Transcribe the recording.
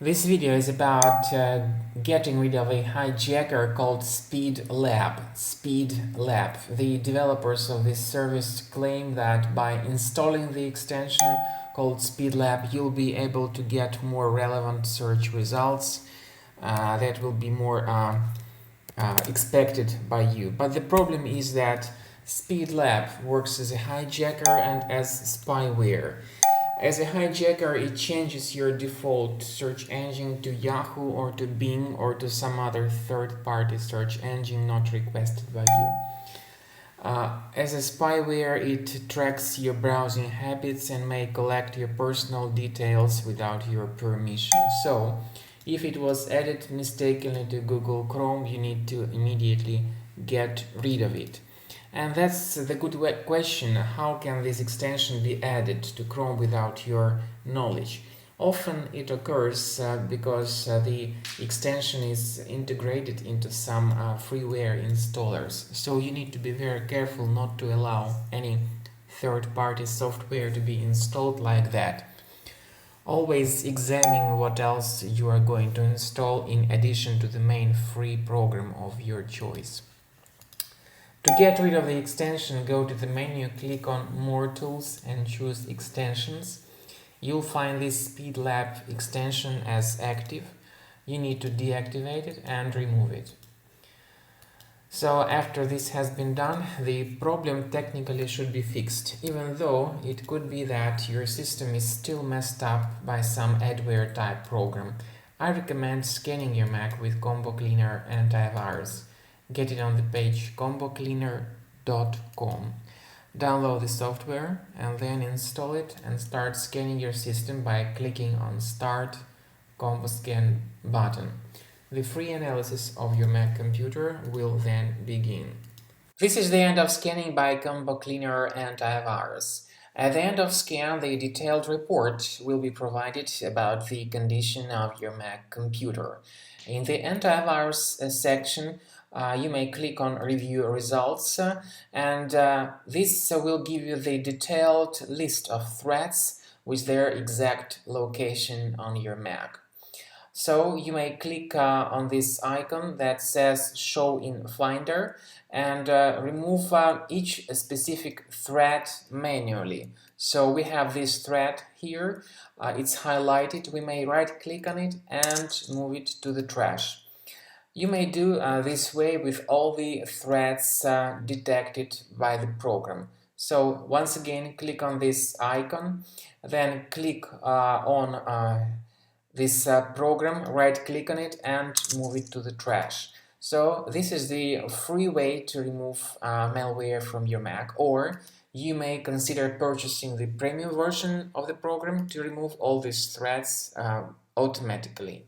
This video is about getting rid of a hijacker called SpeedLab. SpeedLab. The developers of this service claim that by installing the extension called SpeedLab, you'll be able to get more relevant search results that will be more expected by you. But the problem is that SpeedLab works as a hijacker and as spyware. As a hijacker, it changes your default search engine to Yahoo or to Bing or to some other third-party search engine not requested by you. As a spyware, it tracks your browsing habits and may collect your personal details without your permission. So, if it was added mistakenly to Google Chrome, you need to immediately get rid of it. And that's the good question: how can this extension be added to Chrome without your knowledge? Often it occurs because the extension is integrated into some freeware installers. So you need to be very careful not to allow any third-party software to be installed like that. Always examine what else you are going to install in addition to the main free program of your choice. To get rid of the extension, go to the menu, click on More Tools and choose Extensions. You'll find this SpeedLab extension as active. You need to deactivate it and remove it. So after this has been done, the problem technically should be fixed, even though it could be that your system is still messed up by some adware type program. I recommend scanning your Mac with Combo Cleaner Antivirus. Get it on the page combocleaner.com. Download the software and then install it and start scanning your system by clicking on Start Combo Scan button. The free analysis of your Mac computer will then begin. This is the end of scanning by Combo Cleaner Antivirus. At the end of scan, the detailed report will be provided about the condition of your Mac computer. In the antivirus section, you may click on Review Results, and this will give you the detailed list of threats with their exact location on your Mac. So you may click on this icon that says Show in Finder and remove each specific threat manually. So we have this threat here, it's highlighted. We may right click on it and move it to the trash. You may do this way with all the threats detected by the program. So once again, click on this icon, then click on this program, right click on it and move it to the trash. So this is the free way to remove malware from your Mac, or you may consider purchasing the premium version of the program to remove all these threats automatically.